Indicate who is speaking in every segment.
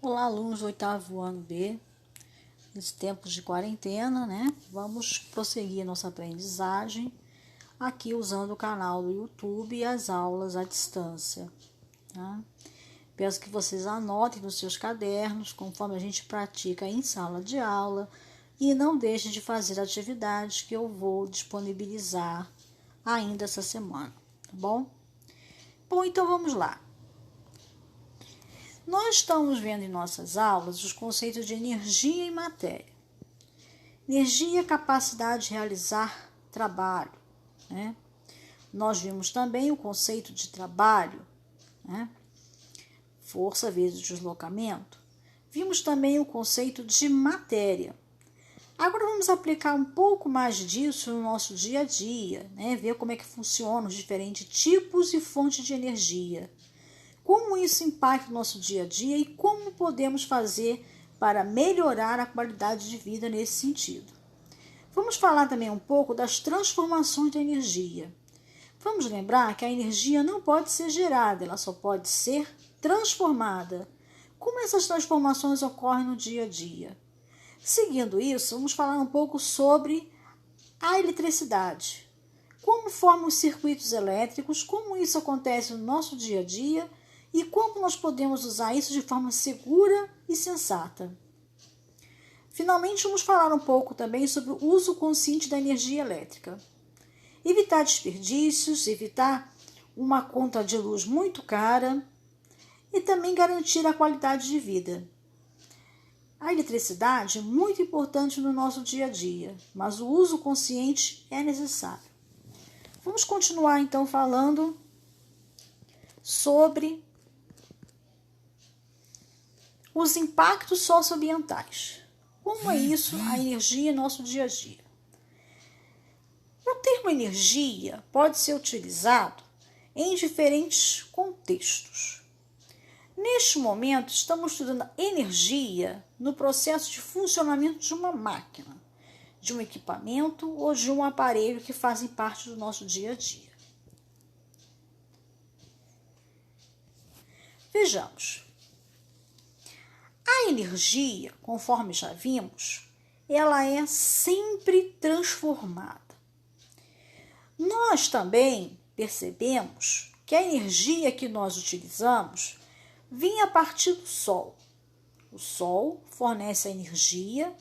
Speaker 1: Olá, alunos do oitavo ano B, nesse tempo de quarentena, né? Vamos prosseguir nossa aprendizagem aqui usando o canal do YouTube e as aulas à distância, tá? Peço que vocês anotem nos seus cadernos, conforme a gente pratica em sala de aula, e não deixem de fazer atividades que eu vou disponibilizar ainda essa semana, tá bom? Bom, então vamos lá. Nós estamos vendo em nossas aulas os conceitos de energia e matéria. Energia é capacidade de realizar trabalho, né? Nós vimos também o conceito de trabalho, né? Força vezes deslocamento. Vimos também o conceito de matéria. Agora vamos aplicar um pouco mais disso no nosso dia a dia, né? Ver como é que funcionam os diferentes tipos e fontes de energia. Como isso impacta o nosso dia a dia e como podemos fazer para melhorar a qualidade de vida nesse sentido. Vamos falar também um pouco das transformações da energia. Vamos lembrar que a energia não pode ser gerada, ela só pode ser transformada. Como essas transformações ocorrem no dia a dia? Seguindo isso, vamos falar um pouco sobre a eletricidade. Como formam os circuitos elétricos, como isso acontece no nosso dia a dia e como nós podemos usar isso de forma segura e sensata. Finalmente, vamos falar um pouco também sobre o uso consciente da energia elétrica. Evitar desperdícios, evitar uma conta de luz muito cara e também garantir a qualidade de vida. A eletricidade é muito importante no nosso dia a dia, mas o uso consciente é necessário. Vamos continuar então falando sobre os impactos socioambientais. Como é isso, a energia em nosso dia a dia? O termo energia pode ser utilizado em diferentes contextos. Neste momento, estamos estudando energia no processo de funcionamento de uma máquina, de um equipamento ou de um aparelho que fazem parte do nosso dia a dia. Vejamos. A energia, conforme já vimos, ela é sempre transformada. Nós também percebemos que a energia que nós utilizamos vem a partir do Sol. O Sol fornece a energia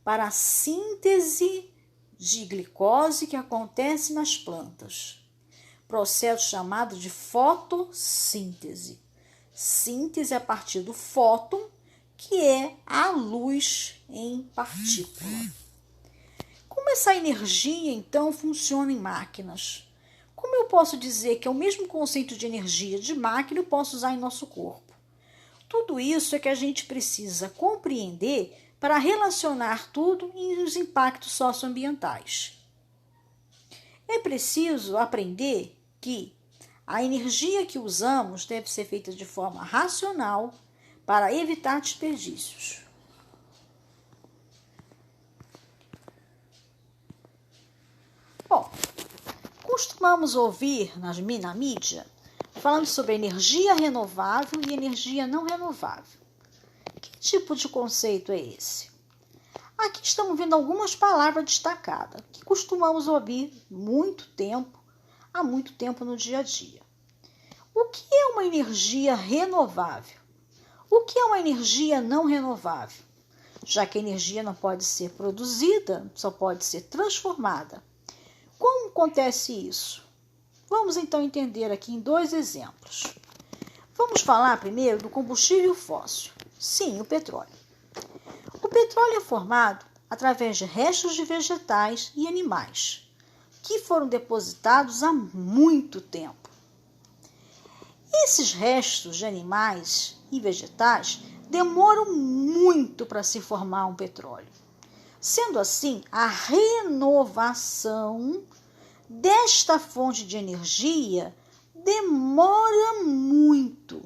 Speaker 1: para a síntese de glicose que acontece nas plantas. Processo chamado de fotossíntese. Síntese a partir do fóton, que é a luz em partícula. Como essa energia, então, funciona em máquinas? Como eu posso dizer que é o mesmo conceito de energia de máquina eu posso usar em nosso corpo? Tudo isso é que a gente precisa compreender para relacionar tudo e os impactos socioambientais. É preciso aprender que a energia que usamos deve ser feita de forma racional para evitar desperdícios. Bom, costumamos ouvir na mídia falando sobre energia renovável e energia não renovável. Que tipo de conceito é esse? Aqui estamos vendo algumas palavras destacadas que costumamos ouvir há muito tempo no dia a dia. O que é uma energia renovável? O que é uma energia não renovável? Já que a energia não pode ser produzida, só pode ser transformada. Como acontece isso? Vamos então entender aqui em dois exemplos. Vamos falar primeiro do combustível fóssil. Sim, o petróleo. O petróleo é formado através de restos de vegetais e animais, que foram depositados há muito tempo. Esses restos de animais e vegetais demoram muito para se formar um petróleo. Sendo assim, a renovação desta fonte de energia demora muito.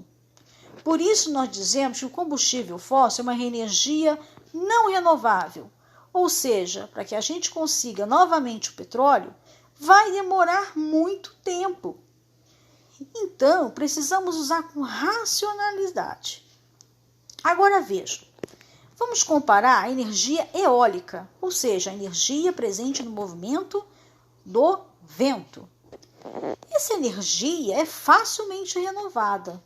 Speaker 1: Por isso, nós dizemos que o combustível fóssil é uma energia não renovável. Ou seja, para que a gente consiga novamente o petróleo, vai demorar muito tempo. Então, precisamos usar com racionalidade. Agora veja, vamos comparar a energia eólica, ou seja, a energia presente no movimento do vento. Essa energia é facilmente renovada,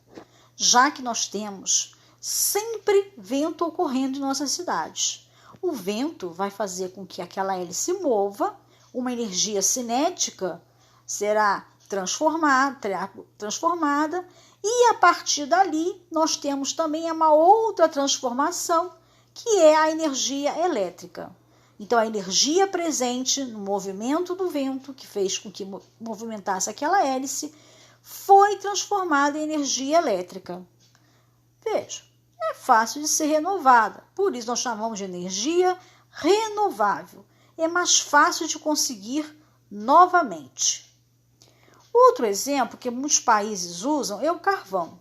Speaker 1: já que nós temos sempre vento ocorrendo em nossas cidades. O vento vai fazer com que aquela hélice se mova, uma energia cinética será transformada e a partir dali nós temos também uma outra transformação que é a energia elétrica. Então a energia presente no movimento do vento que fez com que movimentasse aquela hélice foi transformada em energia elétrica. Veja, é fácil de ser renovada, por isso nós chamamos de energia renovável. É mais fácil de conseguir novamente. Outro exemplo que muitos países usam é o carvão.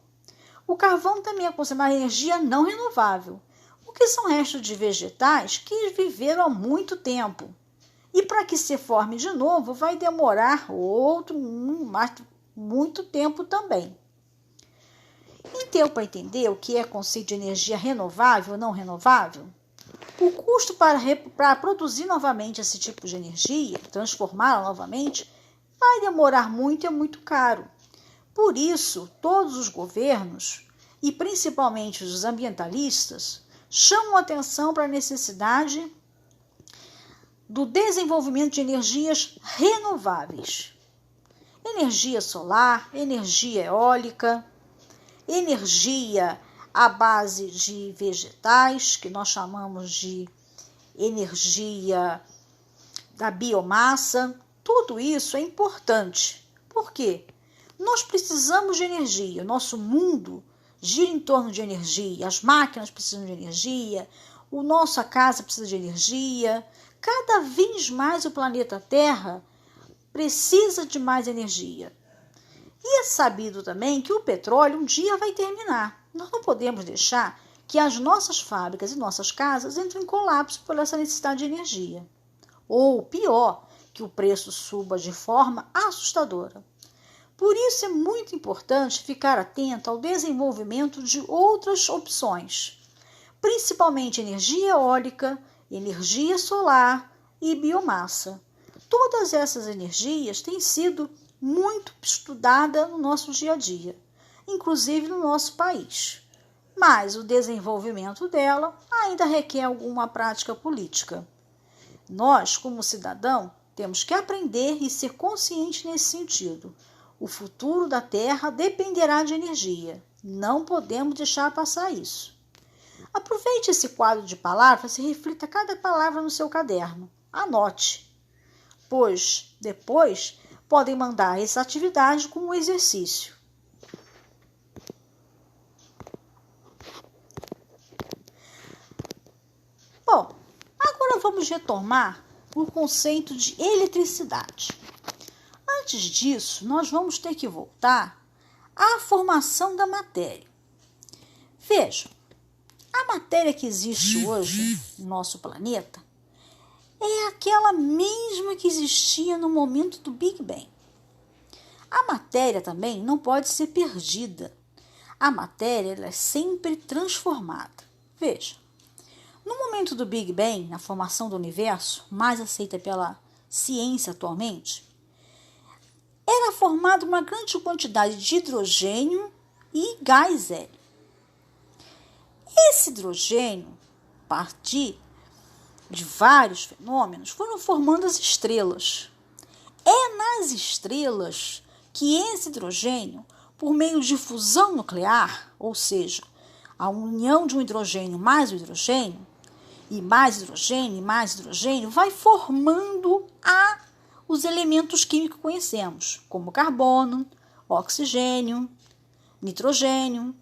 Speaker 1: O carvão também é considerado energia não renovável, porque são restos de vegetais que viveram há muito tempo. E para que se forme de novo, vai demorar muito tempo também. E deu para entender o que é conceito de energia renovável ou não renovável? O custo para produzir novamente esse tipo de energia, transformá-la novamente, vai demorar muito e é muito caro. Por isso, todos os governos, e principalmente os ambientalistas, chamam atenção para a necessidade do desenvolvimento de energias renováveis. Energia solar, energia eólica, energia à base de vegetais, que nós chamamos de energia da biomassa. Tudo isso é importante. Por quê? Nós precisamos de energia. O nosso mundo gira em torno de energia. As máquinas precisam de energia. A nossa casa precisa de energia. Cada vez mais o planeta Terra precisa de mais energia. E é sabido também que o petróleo um dia vai terminar. Nós não podemos deixar que as nossas fábricas e nossas casas entrem em colapso por essa necessidade de energia. Ou, pior, que o preço suba de forma assustadora. Por isso é muito importante ficar atento ao desenvolvimento de outras opções, principalmente energia eólica, energia solar e biomassa. Todas essas energias têm sido muito estudadas no nosso dia a dia, inclusive no nosso país. Mas o desenvolvimento dela ainda requer alguma prática política. Nós, como cidadão, temos que aprender e ser consciente nesse sentido. O futuro da Terra dependerá de energia. Não podemos deixar passar isso. Aproveite esse quadro de palavras e reflita cada palavra no seu caderno. Anote, pois depois podem mandar essa atividade como um exercício. Bom, agora vamos retomar o conceito de eletricidade. Antes disso, nós vamos ter que voltar à formação da matéria. Vejam, a matéria que existe hoje no nosso planeta é aquela mesma que existia no momento do Big Bang. A matéria também não pode ser perdida. A matéria ela é sempre transformada. Veja, no momento do Big Bang, na formação do universo, mais aceita pela ciência atualmente, era formada uma grande quantidade de hidrogênio e gás hélio. Esse hidrogênio, a partir de vários fenômenos, foram formando as estrelas. É nas estrelas que esse hidrogênio, por meio de fusão nuclear, ou seja, a união de um hidrogênio mais o hidrogênio, e mais hidrogênio, e mais hidrogênio, vai formando os elementos químicos que conhecemos, como carbono, oxigênio, nitrogênio.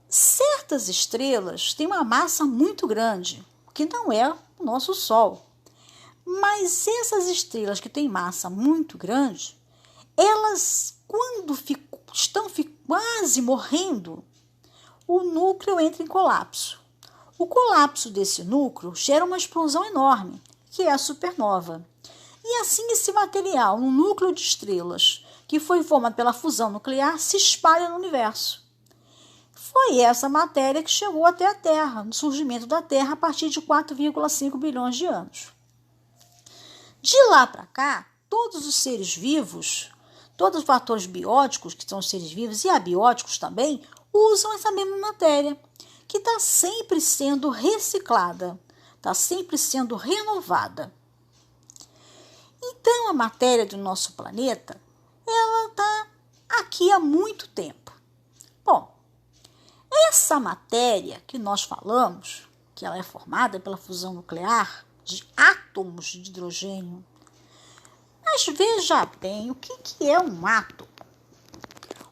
Speaker 1: Certas estrelas têm uma massa muito grande, que não é o nosso Sol. Mas essas estrelas que têm massa muito grande, elas, quando estão quase morrendo, o núcleo entra em colapso. O colapso desse núcleo gera uma explosão enorme, que é a supernova. E assim esse material, um núcleo de estrelas, que foi formado pela fusão nuclear, se espalha no universo, Foi essa matéria que chegou até a Terra, no surgimento da Terra a partir de 4,5 bilhões de anos. De lá para cá, todos os seres vivos, todos os fatores bióticos, que são os seres vivos, e abióticos também, usam essa mesma matéria, que está sempre sendo reciclada, está sempre sendo renovada. Então, a matéria do nosso planeta, ela está aqui há muito tempo. Bom, essa matéria que nós falamos, que ela é formada pela fusão nuclear de átomos de hidrogênio, mas veja bem, o que é um átomo?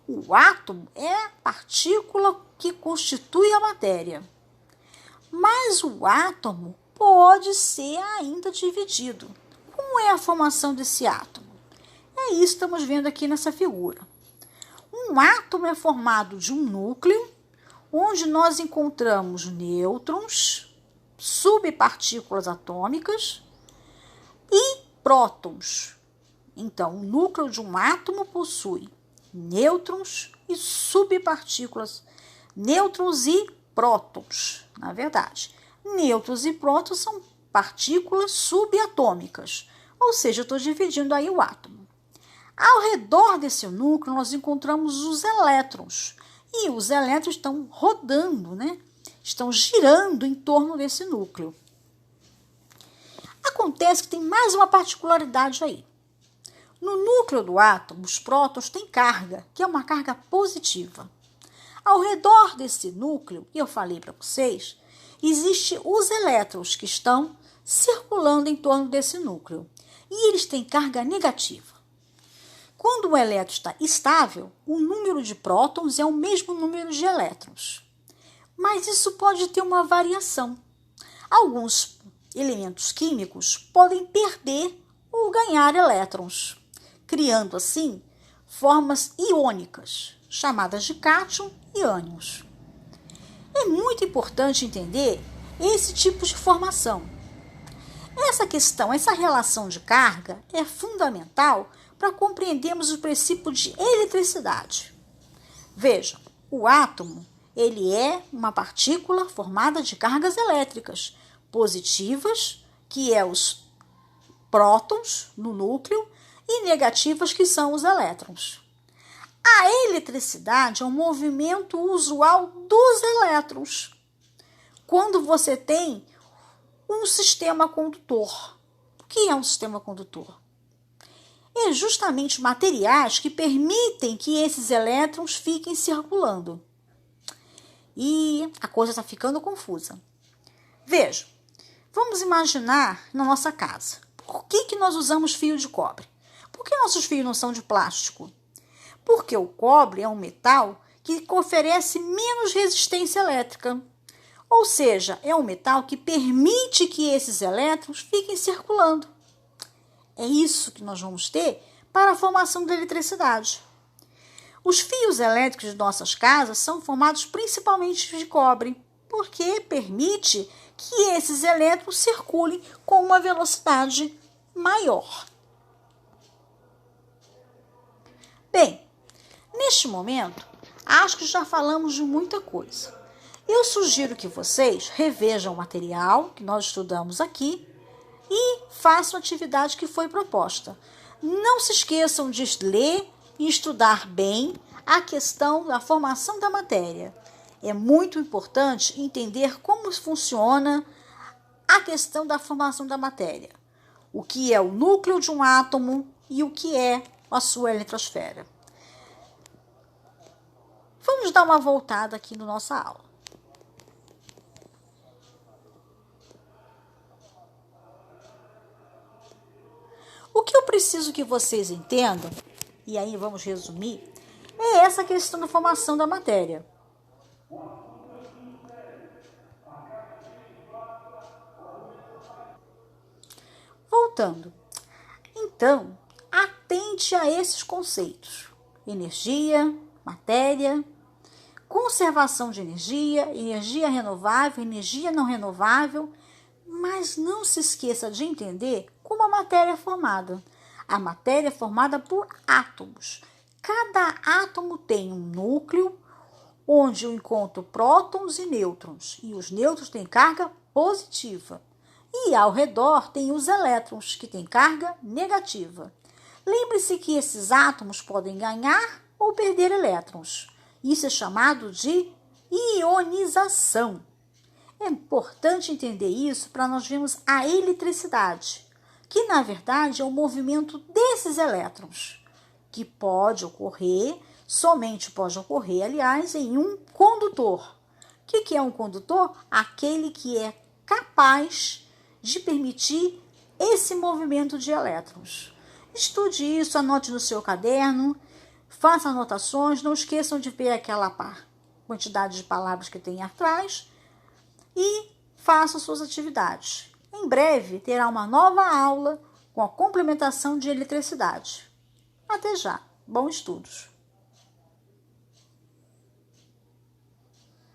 Speaker 1: O átomo é a partícula que constitui a matéria, mas o átomo pode ser ainda dividido. Como é a formação desse átomo? É isso que estamos vendo aqui nessa figura. Um átomo é formado de um núcleo, onde nós encontramos nêutrons, subpartículas atômicas e prótons. Então, o núcleo de um átomo possui nêutrons e subpartículas, nêutrons e prótons, na verdade. Nêutrons e prótons são partículas subatômicas, ou seja, eu estou dividindo aí o átomo. Ao redor desse núcleo, nós encontramos os elétrons, e os elétrons estão rodando, né? Estão girando em torno desse núcleo. Acontece que tem mais uma particularidade aí. No núcleo do átomo, os prótons têm carga, que é uma carga positiva. Ao redor desse núcleo, que eu falei para vocês, existem os elétrons que estão circulando em torno desse núcleo. E eles têm carga negativa. Quando o elétron está estável, o número de prótons é o mesmo número de elétrons. Mas isso pode ter uma variação. Alguns elementos químicos podem perder ou ganhar elétrons, criando assim formas iônicas, chamadas de cátion e ânions. É muito importante entender esse tipo de formação. Essa questão, essa relação de carga é fundamental para compreendermos o princípio de eletricidade. Vejam, o átomo ele é uma partícula formada de cargas elétricas positivas, que é os prótons no núcleo, e negativas, que são os elétrons. A eletricidade é um movimento usual dos elétrons. Quando você tem um sistema condutor. O que é um sistema condutor? É justamente materiais que permitem que esses elétrons fiquem circulando. E a coisa está ficando confusa. Veja, vamos imaginar na nossa casa. Por que nós usamos fio de cobre? Por que nossos fios não são de plástico? Porque o cobre é um metal que oferece menos resistência elétrica. Ou seja, é um metal que permite que esses elétrons fiquem circulando. É isso que nós vamos ter para a formação da eletricidade. Os fios elétricos de nossas casas são formados principalmente de cobre, porque permite que esses elétrons circulem com uma velocidade maior. Bem, neste momento, acho que já falamos de muita coisa. Eu sugiro que vocês revejam o material que nós estudamos aqui e façam a atividade que foi proposta. Não se esqueçam de ler e estudar bem a questão da formação da matéria. É muito importante entender como funciona a questão da formação da matéria. O que é o núcleo de um átomo e o que é a sua eletrosfera. Vamos dar uma voltada aqui na nossa aula. O que eu preciso que vocês entendam, e aí vamos resumir, é essa questão da formação da matéria. Voltando. Então, atente a esses conceitos: energia, matéria, conservação de energia, energia renovável, energia não renovável, mas não se esqueça de entender como a matéria é formada. A matéria é formada por átomos. Cada átomo tem um núcleo, onde eu encontro prótons e nêutrons, e os nêutrons têm carga positiva. E ao redor tem os elétrons, que têm carga negativa. Lembre-se que esses átomos podem ganhar ou perder elétrons. Isso é chamado de ionização. É importante entender isso para nós vermos a eletricidade, que na verdade é o movimento desses elétrons, que somente pode ocorrer, aliás, em um condutor. O que é um condutor? Aquele que é capaz de permitir esse movimento de elétrons. Estude isso, anote no seu caderno, faça anotações, não esqueçam de ver aquela quantidade de palavras que tem atrás e faça suas atividades. Em breve terá uma nova aula com a complementação de eletricidade. Até já. Bons estudos!